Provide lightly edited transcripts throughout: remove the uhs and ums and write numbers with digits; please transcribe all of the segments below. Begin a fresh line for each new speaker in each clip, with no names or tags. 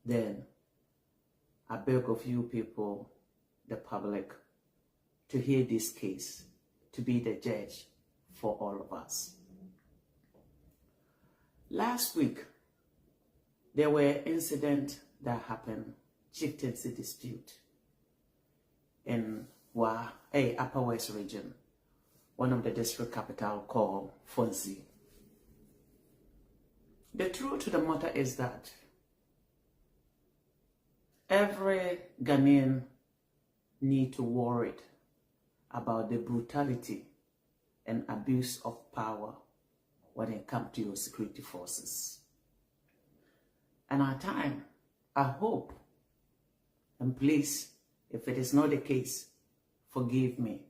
then I beg of you people, the public, to hear this case, to be the judge for all of us. Last week, there were incidents that happened, chieftaincy dispute in Upper West region, one of the district capital called Fonsi. The truth of the matter is that every Ghanaian need to worry about the brutality and abuse of power when it comes to your security forces. And at times, I hope, and please, if it is not the case, forgive me.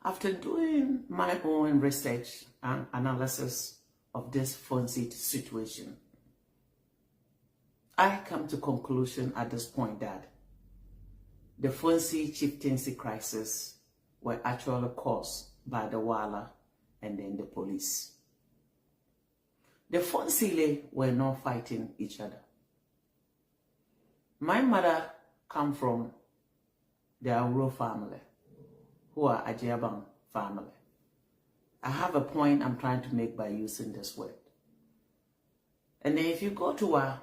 After doing my own research and analysis of this Fonsi situation, I come to conclusion at this point that the Fonsi chieftaincy crisis were actually caused by the Wala and then the police. The Fonsile were not fighting each other. My mother come from the Auro family, who are Ajiabang family. I have a point I'm trying to make by using this word. And then if you go to Wa,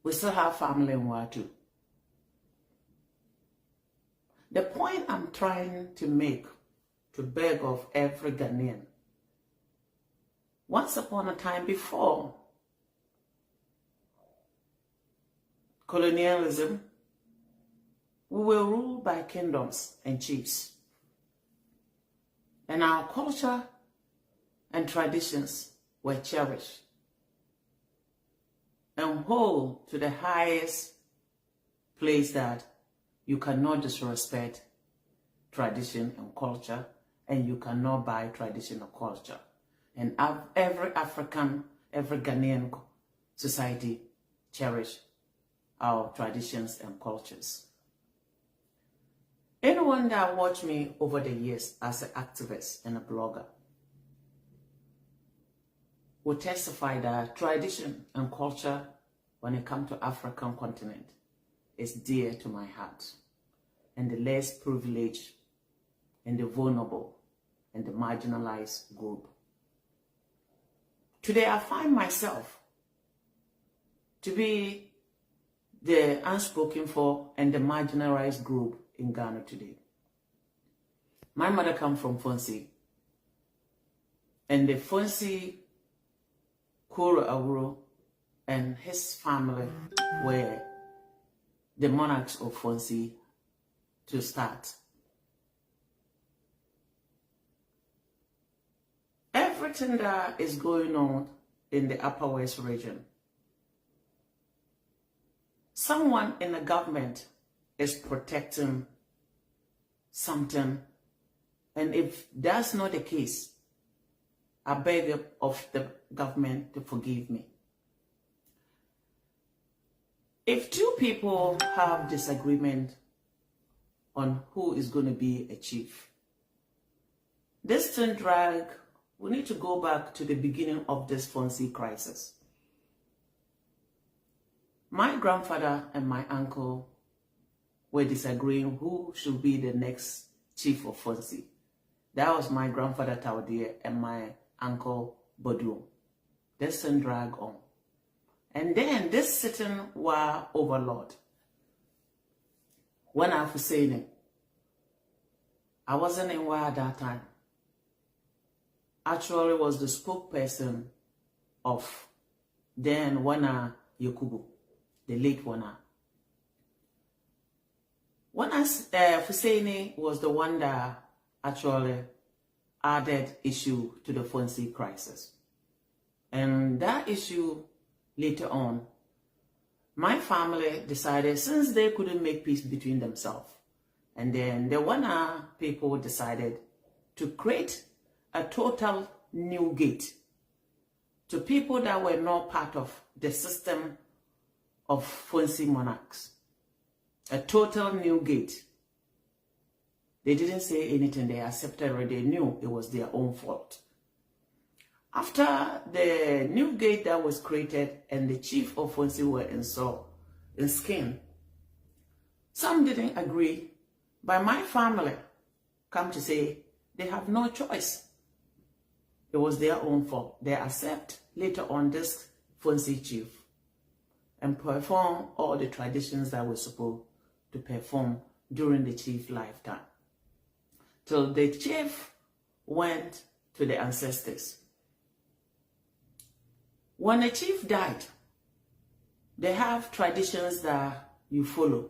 we still have family in Wa too. The point I'm trying to make, to beg of every Ghanaian, once upon a time before colonialism, we were ruled by kingdoms and chiefs. And our culture and traditions were cherished and hold to the highest place that you cannot disrespect tradition and culture, and you cannot buy tradition or culture. And every African, every Ghanaian society cherish our traditions and cultures. Anyone that watched me over the years as an activist and a blogger will testify that tradition and culture, when it comes to African continent, is dear to my heart. And the less privileged and the vulnerable and the marginalized group. Today I find myself to be the unspoken for and the marginalized group in Ghana today. My mother comes from Fonsi, and the Fonsi Kuro Awuro and his family were the monarchs of Fonsi to start. Everything that is going on in the Upper West region, someone in the government is protecting something, and if that's not the case, I beg of the government to forgive me. If two people have disagreement on who is going to be a chief, this thing drag, we need to go back to the beginning of this Fonsi crisis. My grandfather and my uncle were disagreeing who should be the next chief of Fonsi. That was my grandfather Taudia and my uncle Bodu. This thing drag on. And then this sitting Wa overlord, when I was saying it, I wasn't in Wa at that time. Actually was the spokesperson of then Wana Yakubu, the late Wana. Wana Fuseni was the one that actually added issue to the Fonsi crisis. And that issue later on, my family decided, since they couldn't make peace between themselves, and then the Wana people decided to create a total new gate to people that were not part of the system of Fonsi monarchs. A total new gate. They didn't say anything, they accepted it, they knew it was their own fault. After the new gate that was created and the chief of Fonsi were installed in Skin, some didn't agree, but my family come to say they have no choice. It was their own fault. They accept later on this Fonsi chief and perform all the traditions that were supposed to perform during the chief's lifetime. Till the chief went to the ancestors. When the chief died, they have traditions that you follow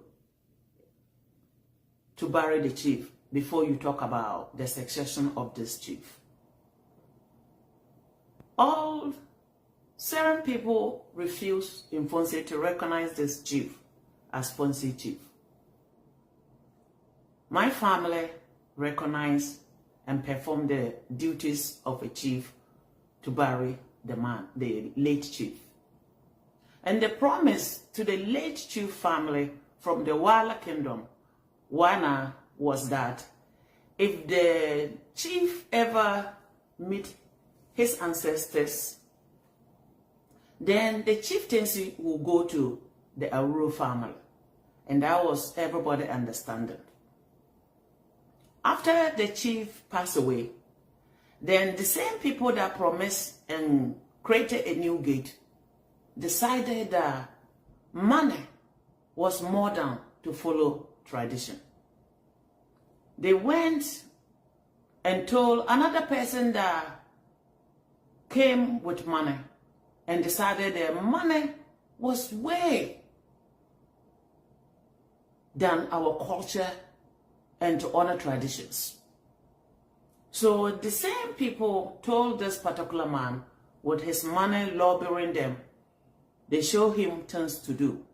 to bury the chief before you talk about the succession of this chief. All certain people refuse in Fonsi to recognize this chief as Fonsi chief. My family recognized and performed the duties of a chief to bury the late chief. And the promise to the late chief family from the Wala Kingdom, Wana, was that if the chief ever meet his ancestors, then the chieftaincy will go to the Aruru family. And that was everybody understanding. After the chief passed away, then the same people that promised and created a new gate decided that money was more than to follow tradition. They went and told another person that came with money and decided their money was way than our culture and to honor traditions. So the same people told this particular man with his money lobbying them, they show him things to do.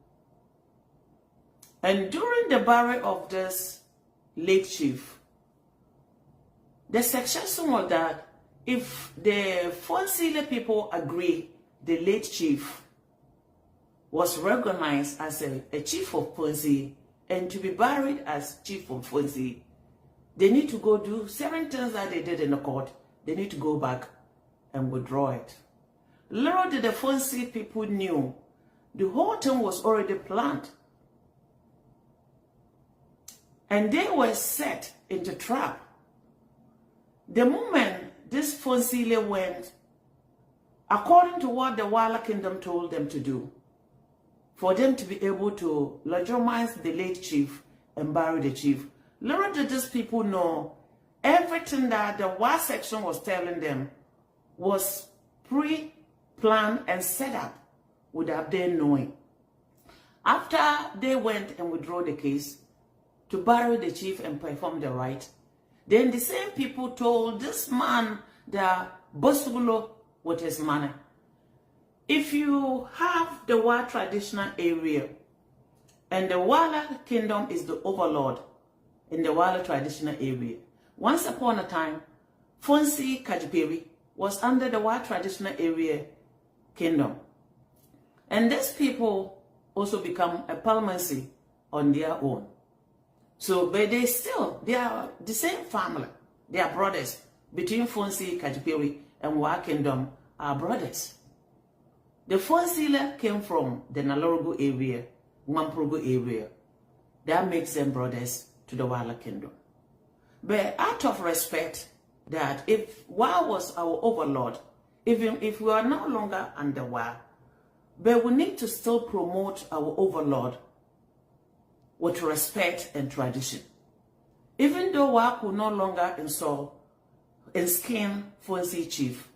And during the burial of this late chief, the succession was that if the Fonsile people agree the late chief was recognized as a chief of Fonsi and to be buried as chief of Fonsi, they need to go do certain things that they did in the court. They need to go back and withdraw it. Little did the Fonsi people knew, the whole thing was already planned. And they were set into trap. The moment this Fonsile went, according to what the Wala Kingdom told them to do, for them to be able to legitimize the late chief and bury the chief, little did these people know everything that the Wa section was telling them was pre-planned and set up without them knowing. After they went and withdrew the case to bury the chief and perform the rite, then the same people told this man that Bosugulo with his money, if you have the Wa traditional area and the Wala Kingdom is the overlord in the Wala traditional area, once upon a time, Fonsi Kajipiri was under the Wa traditional area kingdom. And these people also become a parliamency on their own. So, but they are the same family. They are brothers. Between Fonsi Kajipiri and Wa Kingdom are brothers. The Fonsile came from the Nalorogo area, Mwamprogo area. That makes them brothers to the Wala Kingdom. But out of respect that if Wa was our overlord, even if we are no longer under Wa, but we need to still promote our overlord with respect and tradition. Even though Wa could no longer install and skin Fonsi chief,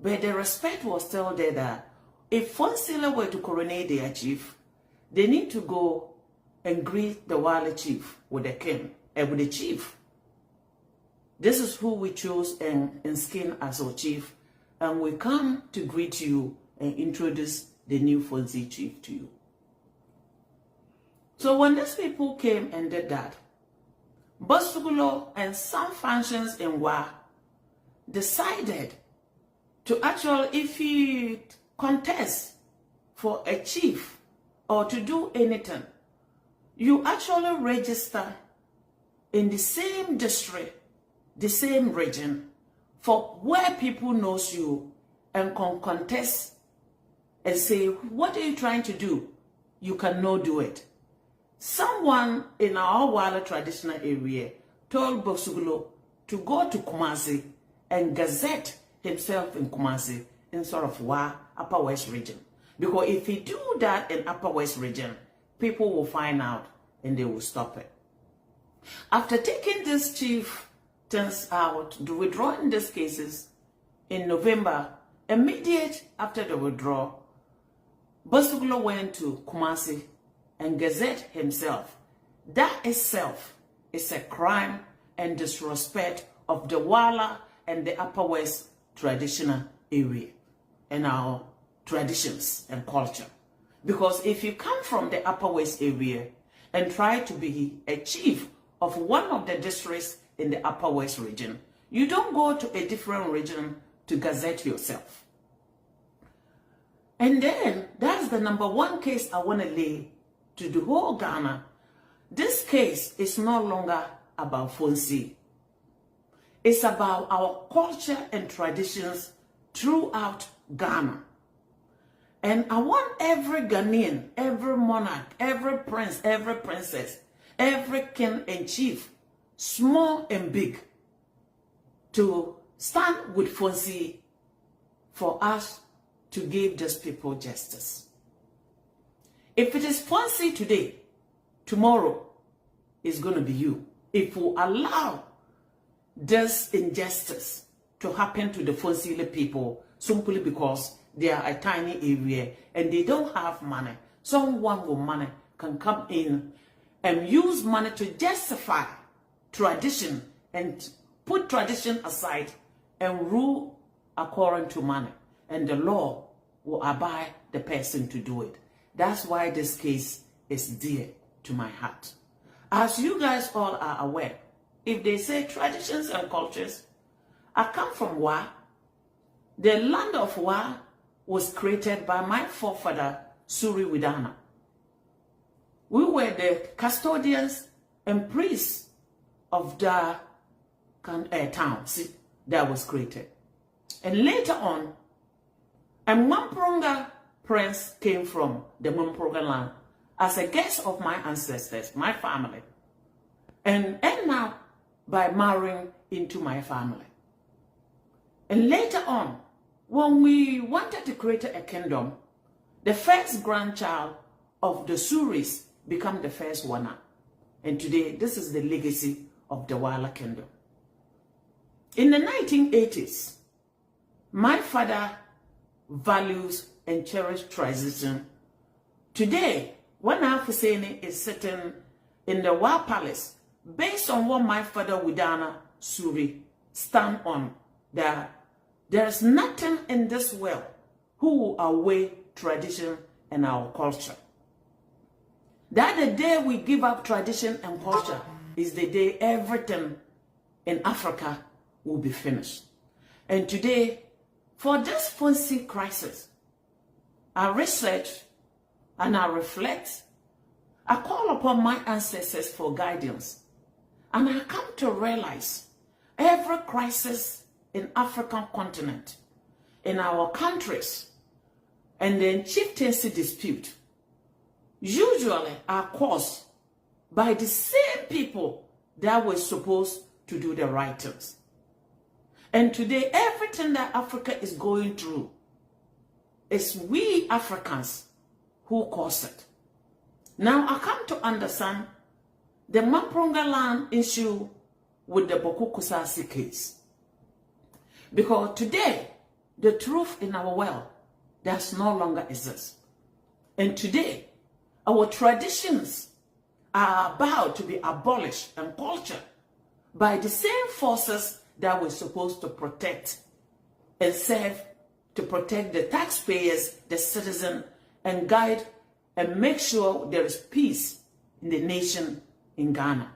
but the respect was still there that if Fonsile were to coronate their chief, they need to go and greet the Wala chief with the king and with the chief. This is who we chose and skin as our chief, and we come to greet you and introduce the new Fonsi chief to you. So when these people came and did that, Bosugulo and some functions in Wa decided to actually, if he contest for a chief or to do anything, you actually register in the same district, the same region, for where people knows you and contest and say, what are you trying to do? You cannot do it. Someone in our Wala traditional area told Bosugulo to go to Kumasi and gazette himself in Kumasi in sort of Upper West region. Because if he do that in Upper West region, people will find out and they will stop it. After taking these chieftains out, the withdrawing these cases in November, immediate after the withdrawal, Bosugulo went to Kumasi and gazette himself. That itself is a crime and disrespect of the Wala and the Upper West traditional area and our traditions and culture. Because if you come from the Upper West area and try to be a chief of one of the districts in the Upper West region, you don't go to a different region to gazette yourself. And then that's the number one case I want to lay to the whole Ghana. This case is no longer about Fonsi. It's about our culture and traditions throughout Ghana. And I want every Ghanaian, every monarch, every prince, every princess, every king and chief, small and big, to stand with Fonsi for us to give these people justice. If it is Fonsi today, tomorrow is going to be you. If we allow this injustice to happen to the Fonsile people simply because they are a tiny area and they don't have money, someone with money can come in and use money to justify tradition and put tradition aside and rule according to money. And the law will abide the person to do it. That's why this case is dear to my heart. As you guys all are aware, if they say traditions and cultures, I come from Wa. The land of Wa was created by my forefather, Suri Widana. We were the custodians and priests of the town that was created. And later on, a Mampronga prince came from the Mampronga land as a guest of my ancestors, my family, and end up by marrying into my family. And later on, when we wanted to create a kingdom, the first grandchild of the Suris became the first winner. And today, this is the legacy of the Wala kingdom. In the 1980s, my father values and cherishes tradition. Today, when Hussein is sitting in the Wa Palace, based on what my father Widana Suri stand on, that there's nothing in this world who will outweigh tradition and our culture. That the day we give up tradition and culture is the day everything in Africa will be finished. And today, for this Fonsi crisis, I research and I reflect. I call upon my ancestors for guidance. And I come to realize every crisis in African continent, in our countries, and then chieftaincy dispute, usually are caused by the same people that were supposed to do the right things. And today, everything that Africa is going through is we Africans who cause it. Now, I come to understand the Mampronga land issue with the Boku Kusasi case. Because today, the truth in our world does no longer exist. And today, our traditions are about to be abolished and cultured by the same forces that we're supposed to protect and serve to protect the taxpayers, the citizen, and guide and make sure there is peace in the nation in Ghana.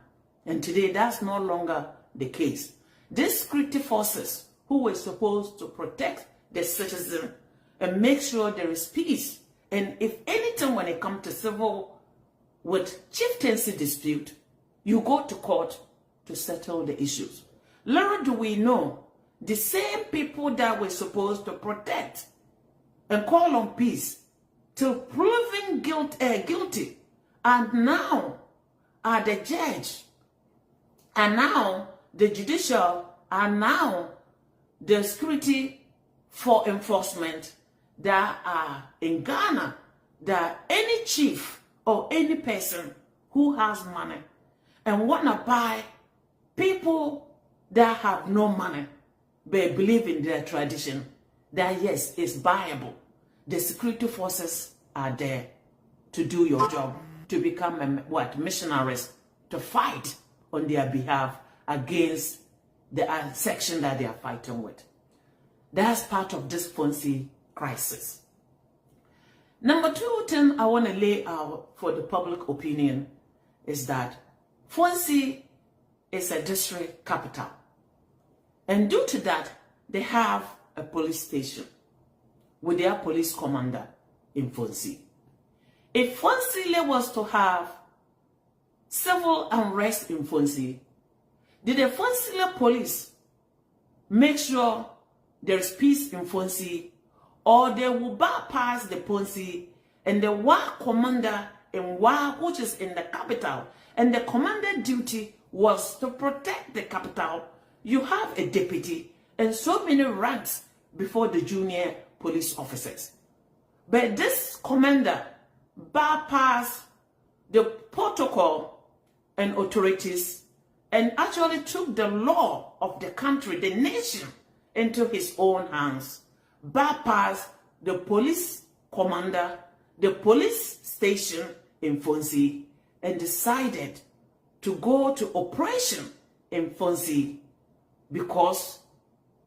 And today, that's no longer the case. These security forces who were supposed to protect the citizen and make sure there is peace, and if anything when it comes to civil with chieftaincy dispute, you go to court to settle the issues. Little do we know the same people that we're supposed to protect and call on peace till proven guilty, and now are the judge, and now the judicial, and now the security for enforcement that are in Ghana, that any chief or any person who has money and want to buy people that have no money but believe in their tradition, that yes, it's buyable. The security forces are there to do your job, to become missionaries, to fight on their behalf against the section that they are fighting with. That's part of this Fonsie crisis. Number two thing I want to lay out for the public opinion is that Fonsie is a district capital. And due to that, they have a police station with their police commander in Fonsie. If Fonsie was to have civil unrest in Fonsie, did the Fonsie police make sure there is peace in Fonsie, or they will bypass the Fonsie and the WA commander in WA, which is in the capital, and the commander duty was to protect the capital? You have a deputy and so many ranks before the junior police officers. But this commander bypassed the protocol and authorities and actually took the law of the country, the nation, into his own hands, bypassed the police commander, the police station in Fonsie, and decided to go to operation in Fonsie because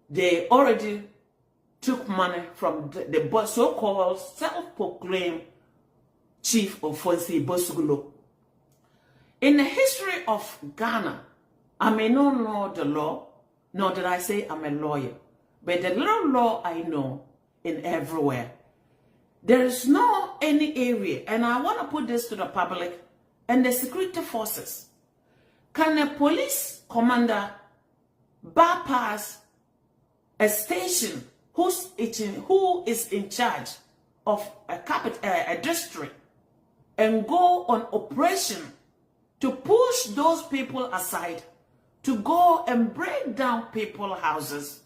they already took money from the so-called self-proclaimed chief of Fonsie, Bosugulo. In the history of Ghana, I may not know the law, nor did I say I'm a lawyer, but the little law I know in everywhere, there is no any area, and I want to put this to the public and the security forces. Can a police commander bypass a station who is in charge of a district and go on operation to push those people aside, to go and break down people's houses,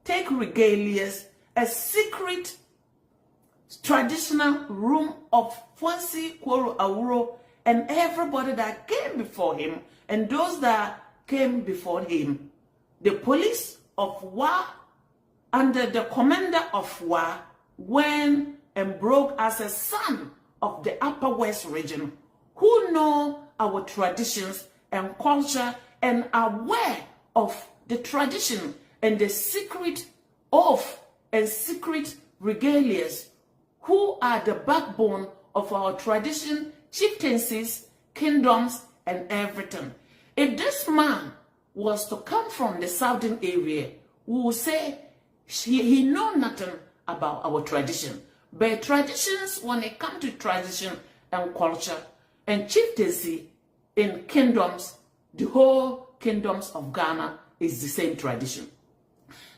take regalias, a secret traditional room of Fonsie Kworo Awuro, and everybody that came before him and those that came before him? The police of WA under the commander of WA went and broke as a son of the Upper West region, who know our traditions and culture and are aware of the tradition and the secret of and secret regalias, who are the backbone of our tradition, chieftaincies, kingdoms, and everything. If this man was to come from the southern area, we will say he know nothing about our tradition. But traditions, when it comes to tradition and culture and chieftaincy in kingdoms, the whole kingdoms of Ghana is the same tradition.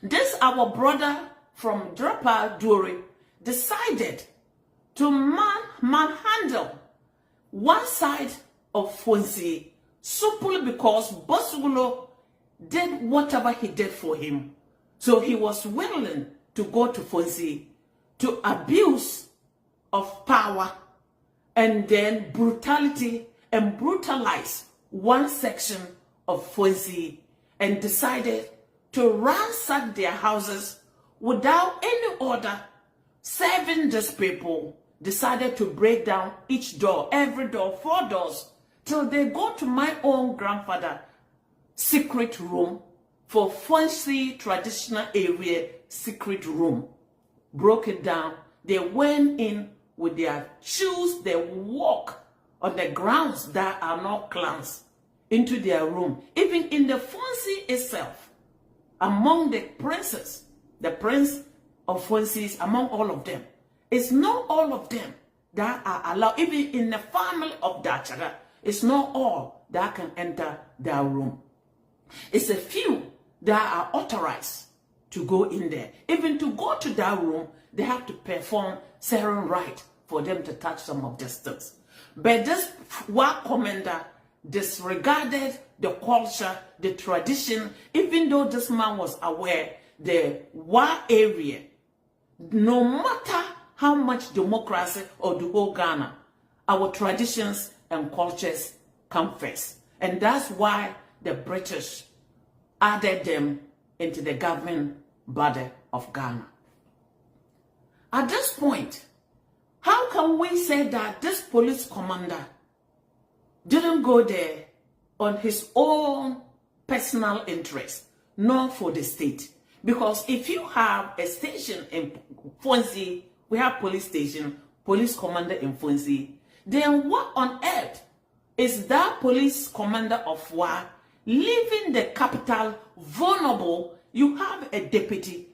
This our brother from Drapa Duri decided to manhandle one side of Fonsie simply because Bosugulo did whatever he did for him. So he was willing to go to Fonsie to abuse of power and then brutality and brutalize one section of Fonsie, and decided to ransack their houses without any order. 7 these people decided to break down each door, every door, 4 doors, till they go to my own grandfather secret room for Fonsie traditional area secret room. Broke it down. They went in with their shoes. They walk on the grounds that are not clans into their room. Even in the Fonsie itself, among the princes, the prince of Fonsie, among all of them, it's not all of them that are allowed. Even in the family of Dachaga, it's not all that can enter their room. It's a few that are authorized to go in there. Even to go to that room, they have to perform certain rite for them to touch some of these things. But this war commander disregarded the culture, the tradition, even though this man was aware the war area, no matter how much democracy or the whole Ghana, our traditions and cultures come first. And that's why the British added them into the government body of Ghana. At this point, how can we say that this police commander didn't go there on his own personal interest, nor for the state? Because if you have a station in Fonsi, we have police station, police commander in Fonsi, then what on earth is that police commander of war leaving the capital vulnerable? You have a deputy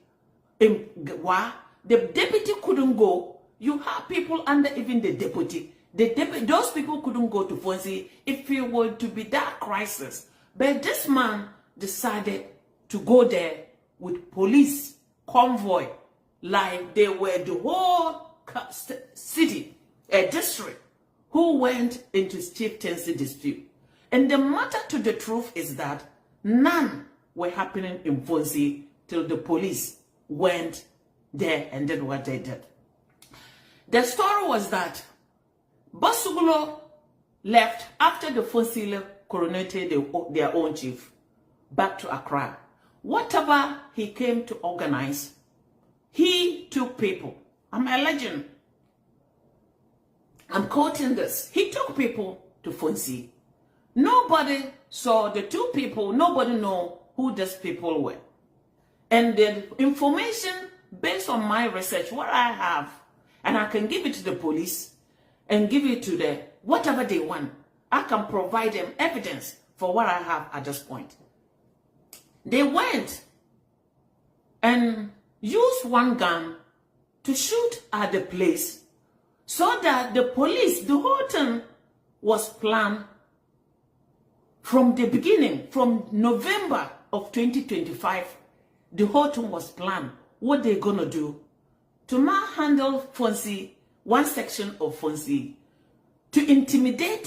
in war, the deputy couldn't go. You have people under even the deputy. Those people couldn't go to Fonsi if it were to be that crisis. But this man decided to go there with police convoy, like they were the whole city, a district, who went into chieftaincy dispute. And the matter to the truth is that none were happening in Fonsi till the police went there and did what they did. The story was that Basugulo left after the Fonsi coronated their own chief back to Accra. Whatever he came to organize, he took people. I'm a legend. I'm quoting this. He took people to Fonsi. Nobody saw the two people. Nobody know who these people were. And the information based on my research, what I have, and I can give it to the police and give it to the whatever they want. I can provide them evidence for what I have at this point. They went and used one gun to shoot at the place so that the police, the whole thing was planned from the beginning, from November of 2025. The whole thing was planned. What they're going to do to manhandle Fonsi, one section of Fonsi, to intimidate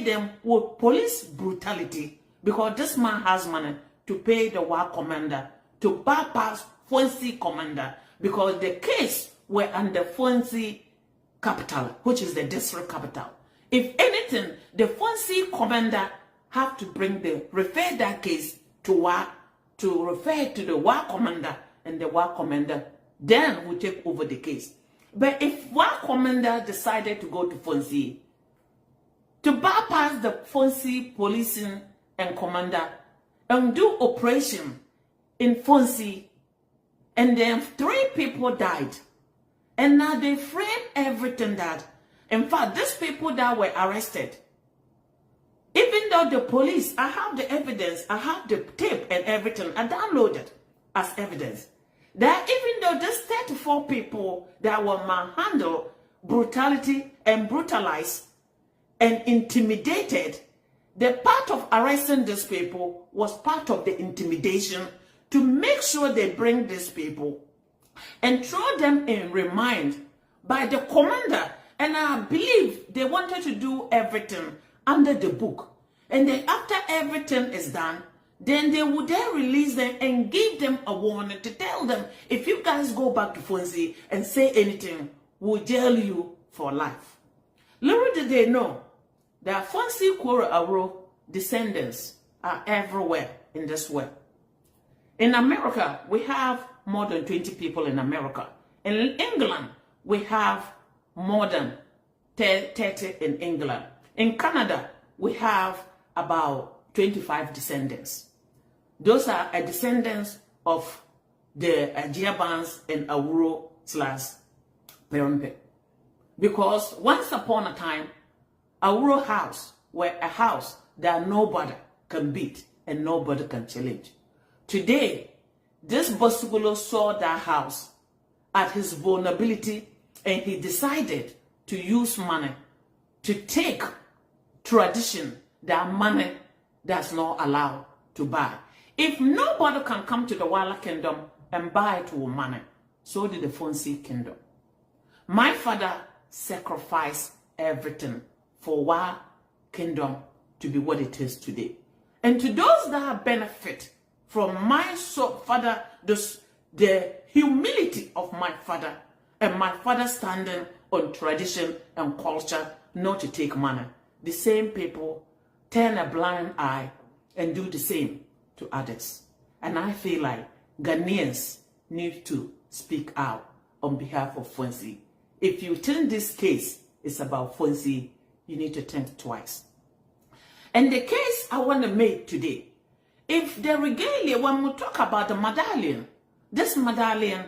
them with police brutality, because this man has money to pay the war commander to bypass Fonsi commander, because the case were under Fonsi capital, which is the district capital. If anything, the Fonsi commander have to refer that case to war, to refer to the war commander, and the war commander then will take over the case. But if war commander decided to go to Fonsi, to bypass the Fonsi policing and commander and do operation in Fonsi, and then 3 people died. And now they frame everything that, in fact, these people that were arrested, even though the police, I have the evidence, I have the tape and everything, I downloaded as evidence, that even though these 34 people that were manhandled, brutality and brutalized and intimidated, the part of arresting these people was part of the intimidation to make sure they bring these people and throw them in remand by the commander. And I believe they wanted to do everything under the book. And then after everything is done, then they would then release them and give them a warning to tell them, if you guys go back to Fonsi and say anything, we'll jail you for life. Little did they know that Fonsi Koro Aro descendants are everywhere in this world. In America, we have more than 20 people in America. In England, we have more than 30 in England. In Canada, we have about 25 descendants. Those are descendants of the Ajiabans and Awuro / Perompe. Because once upon a time, Awuro House were a house that nobody can beat and nobody can challenge. Today, this Basugulo saw that house at his vulnerability, and he decided to use money to take tradition that money does not allow to buy. If nobody can come to the Wala Kingdom and buy it with money, so did the Fonsi Kingdom. My father sacrificed everything for Wala Kingdom to be what it is today. And to those that benefit from my father, the humility of my father, and my father standing on tradition and culture, not to take money, the same people turn a blind eye and do the same to others. And I feel like Ghanaians need to speak out on behalf of Fonsi. If you think this case is about Fonsi, you need to think twice. And the case I want to make today, if the regalia, when we talk about the medallion, this medallion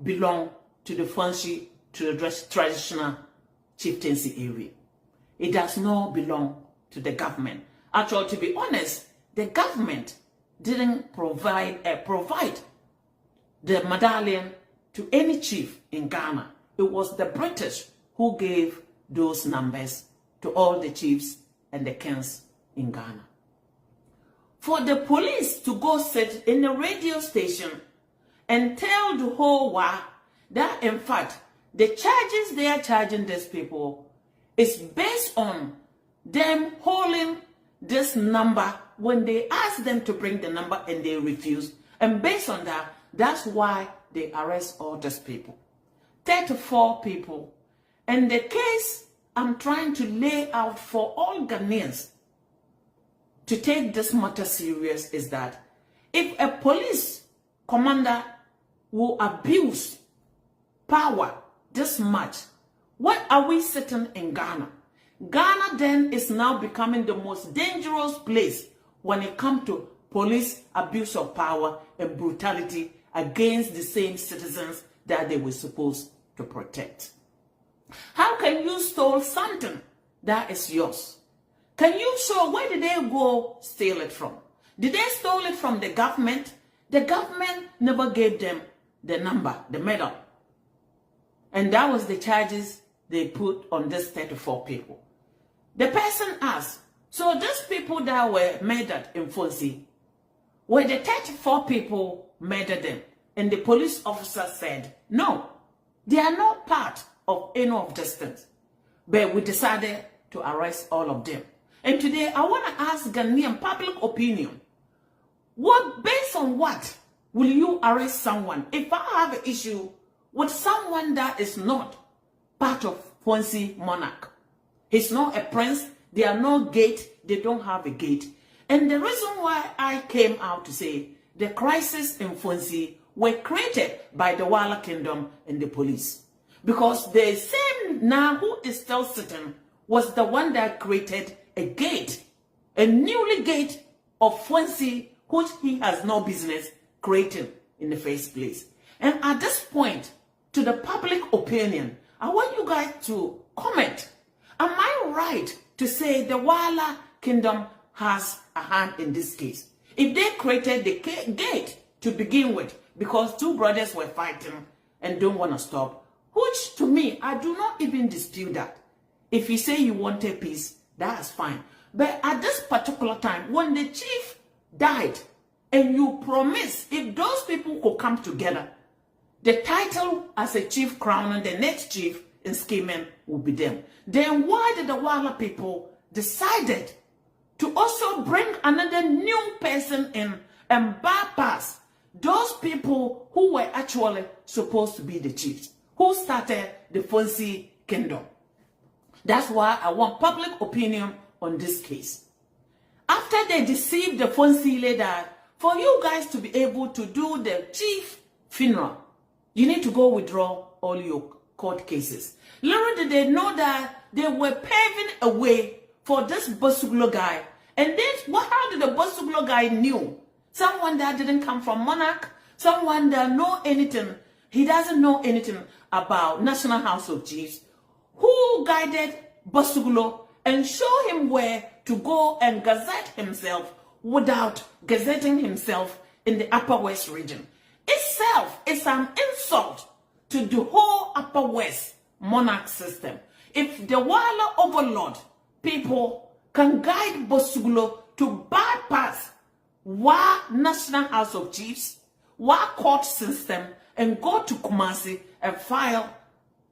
belongs to the Fonsi, to the traditional chieftaincy area. It does not belong to the government. Actually, to be honest, the government didn't provide the medallion to any chief in Ghana. It was the British who gave those numbers to all the chiefs and the kings in Ghana. For the police to go sit in the radio station and tell the whole world that, in fact, the charges they are charging these people is based on them holding this number when they ask them to bring the number and they refuse. And based on that, that's why they arrest all these people. 34 people. And the case I'm trying to lay out for all Ghanaians to take this matter serious is that if a police commander will abuse power this much, what are we sitting in Ghana? Ghana then is now becoming the most dangerous place when it comes to police abuse of power and brutality against the same citizens that they were supposed to protect. How can you steal something that is yours? Can you show where did they go steal it from? Did they steal it from the government? The government never gave them the number, the medal. And that was the charges they put on these 34 people. The person asked, so these people that were murdered in Fonsi, were the 34 people murdered them? And the police officer said, no, they are not part of any of these things. But we decided to arrest all of them. And today I want to ask Ghanaian public opinion, based on what will you arrest someone? If I have an issue with someone that is not part of Fonsi monarch, he's not a prince, they are no gate, they don't have a gate. And the reason why I came out to say the crisis in Fonsi were created by the Wala Kingdom and the police. Because the same now who is still sitting was the one that created a gate, a newly gate of Fonsi, which he has no business creating in the first place. And at this point, to the public opinion, I want you guys to comment. Am I right to say the Wala Kingdom has a hand in this case? If they created the gate to begin with, because two brothers were fighting and don't want to stop, which to me, I do not even dispute that. If you say you wanted peace, that's fine. But at this particular time, when the chief died, and you promise if those people could come together, the title as a chief crown and the next chief in scheming will be them. Then why did the Wala people decided to also bring another new person in and bypass those people who were actually supposed to be the chiefs, who started the Fonsi Kingdom? That's why I want public opinion on this case. After they deceived the Fonsi leader, for you guys to be able to do the chief funeral, you need to go withdraw all your court cases. Little did they know that they were paving a way for this Bosugulo guy. And then, how did the Bosugulo guy knew? Someone that didn't come from monarch, someone that know anything. He doesn't know anything about National House of Chiefs. Who guided Bosugulo and show him where to go and gazette himself without gazetting himself in the Upper West region? Itself is an insult to the whole Upper West monarch system. If the Wala overlord people can guide Bosugulo to bypass wa National House of Chiefs, wa court system, and go to Kumasi and file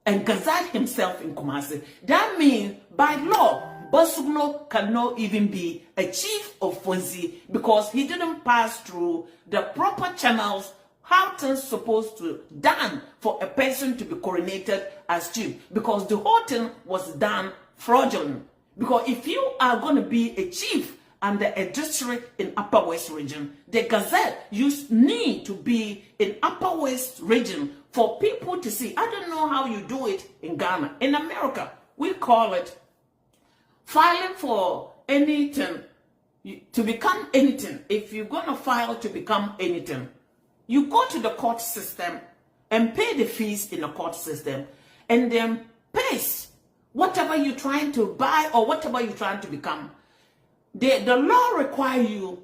and gazette himself in Kumasi. That means, by law, Basuglo cannot even be a chief of Fonzie because he didn't pass through the proper channels how things supposed to done for a person to be coronated as chief, because the whole thing was done fraudulent. Because if you are going to be a chief under a district in Upper West region, the gazette you need to be in Upper West region for people to see. I don't know how you do it in Ghana. In America, we call it filing for anything to become anything. If you're going to file to become anything, you go to the court system and pay the fees in the court system, and then paste whatever you're trying to buy or whatever you're trying to become. The law requires you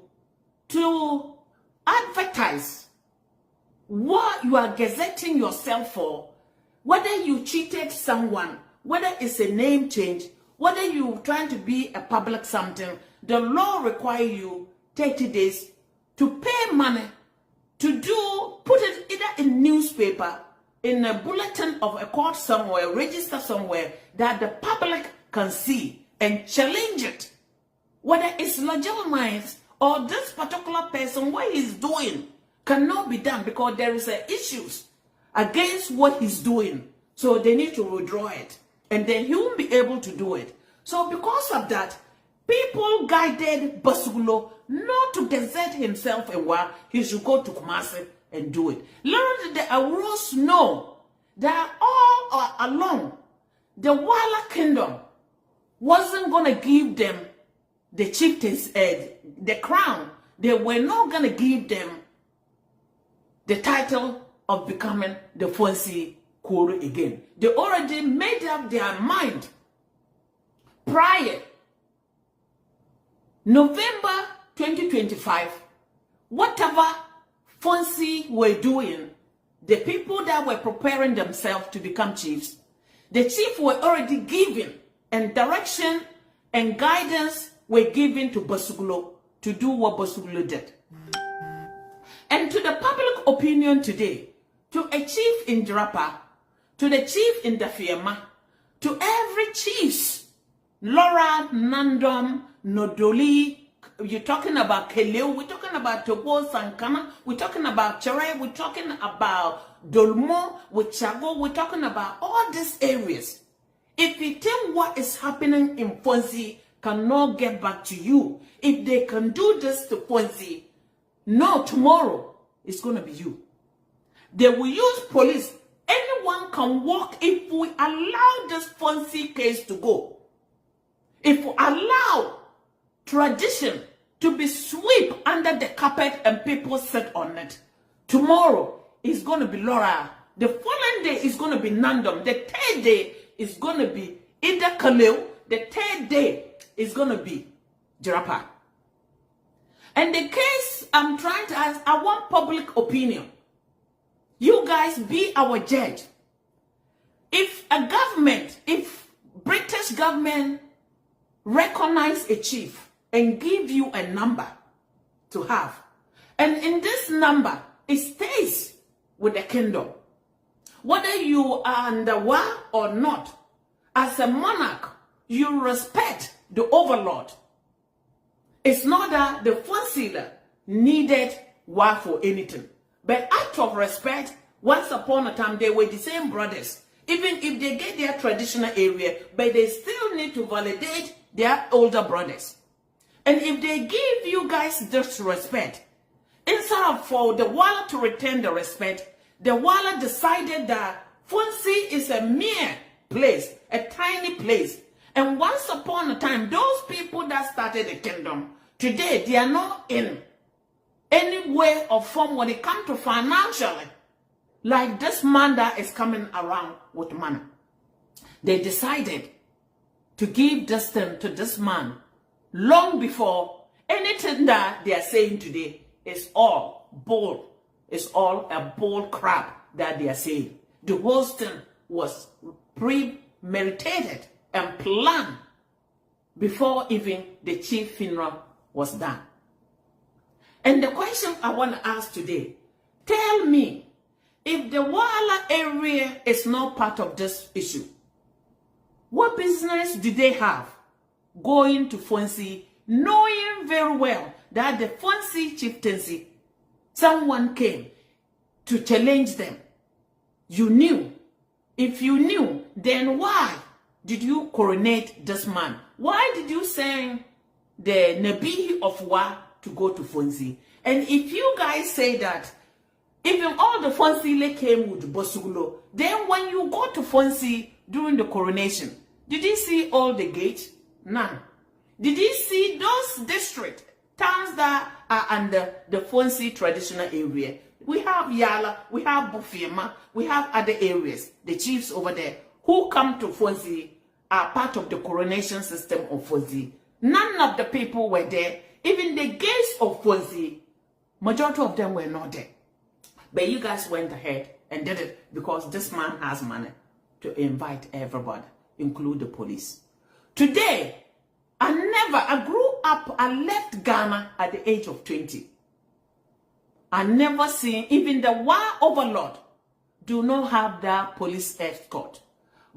to advertise what you are gazetting yourself for, whether you cheated someone, whether it's a name change, whether you're trying to be a public something. The law requires you 30 days to pay money to put it either in newspaper, in a bulletin of a court somewhere, register somewhere, that the public can see and challenge it. Whether it's legitimate or this particular person, what he's doing cannot be done because there is issues against what he's doing. So they need to withdraw it. And then he won't be able to do it. So because of that, people guided Basuglo not to gazette himself and what he should go to Kumasi and do it. Little did the Aros know that all along the Wala kingdom wasn't going to give them the chieftains, the crown. They were not going to give them the title of becoming the Fonzie Kuru again. They already made up their mind prior November 2025, whatever Fonzie were doing, the people that were preparing themselves to become chiefs, the chief were already given, and direction and guidance were given to Basuglo to do what Basuglo did. And to the public opinion today, to a chief in Jirapa, to the chief in Dafiema, to every chief, Laura, Nandom, Nodoli, you're talking about Keleo, we're talking about Togo, Sankana, we're talking about Chere, we're talking about Dolmo, Wichago, we're talking about all these areas. If you think what is happening in Fonzie cannot get back to you, if they can do this to Fonzie, no, tomorrow it's going to be you. They will use police. Anyone can walk if we allow this Fonzie case to go. If we allow tradition to be swept under the carpet and people sit on it, tomorrow is going to be Laura. The following day is going to be Nandom. The third day is going to be Ida Kaleo. The third day is going to be Jirapa. And the case I'm trying to ask, I want public opinion. You guys be our judge. If a government, if British government recognize a chief and give you a number to have, and in this number, it stays with the kingdom. Whether you are under war or not, as a monarch, you respect the overlord. It's not that the Fonzie needed war for anything. But out of respect, once upon a time, they were the same brothers. Even if they get their traditional area, but they still need to validate their older brothers. And if they give you guys this respect, instead of for the Wala to return the respect, the Wala decided that Fonzie is a mere place, a tiny place. And once upon a time, those people that started the kingdom, today they are not in any way or form when it comes to financially, like this man that is coming around with money. They decided to give this thing to this man long before anything that they are saying today is all bull. It's all a bull crap that they are saying. The whole thing was premeditated and planned before even the chief funeral was done. And the question I want to ask today, tell me, if the Wala area is not part of this issue, what business do they have going to Fonsi, knowing very well that the Fonsi chieftaincy, someone came to challenge them? You knew. If you knew, then why did you coronate this man? Why did you send the Nabi of Wa to go to Fonsi? And if you guys say that even all the Fonsi came with Bosugulo, then when you go to Fonsi during the coronation, did you see all the gates? None. Did you see those district towns that are under the Fonsi traditional area? We have Yala, we have Bufima, we have other areas, the chiefs over there who come to Fonsi are part of the coronation system of Fonsi. None of the people were there. Even the gates of Fonsi, majority of them were not there. But you guys went ahead and did it because this man has money to invite everybody, include the police. Today, I grew up, I left Ghana at the age of 20. I never seen, even the Wa overlord do not have that police escort.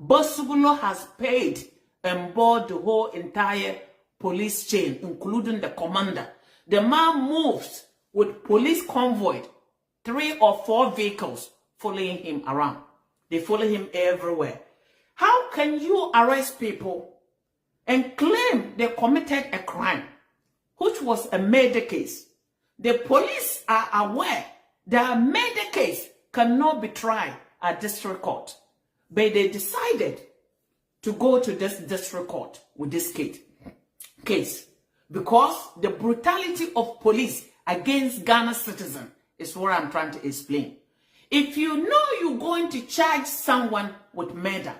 Bosugulo has paid and bought the whole entire police chain, including the commander. The man moves with police convoy, 3 or 4 vehicles following him around. They follow him everywhere. How can you arrest people and claim they committed a crime, which was a murder case? The police are aware that a murder case cannot be tried at district court, but they decided to go to this district court with this case because the brutality of police against Ghana citizens is what I'm trying to explain. If you know you're going to charge someone with murder,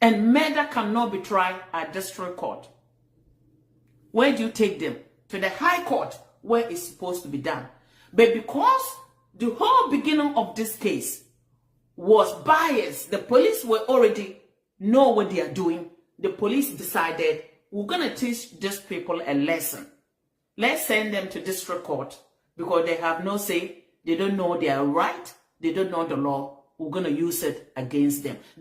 and murder cannot be tried at district court, where do you take them? To the high court, where it's supposed to be done. But because the whole beginning of this case was biased, the police were already know what they are doing. The police decided, we're going to teach these people a lesson. Let's send them to district court because they have no say. They don't know their right. They don't know the law. We're going to use it against them.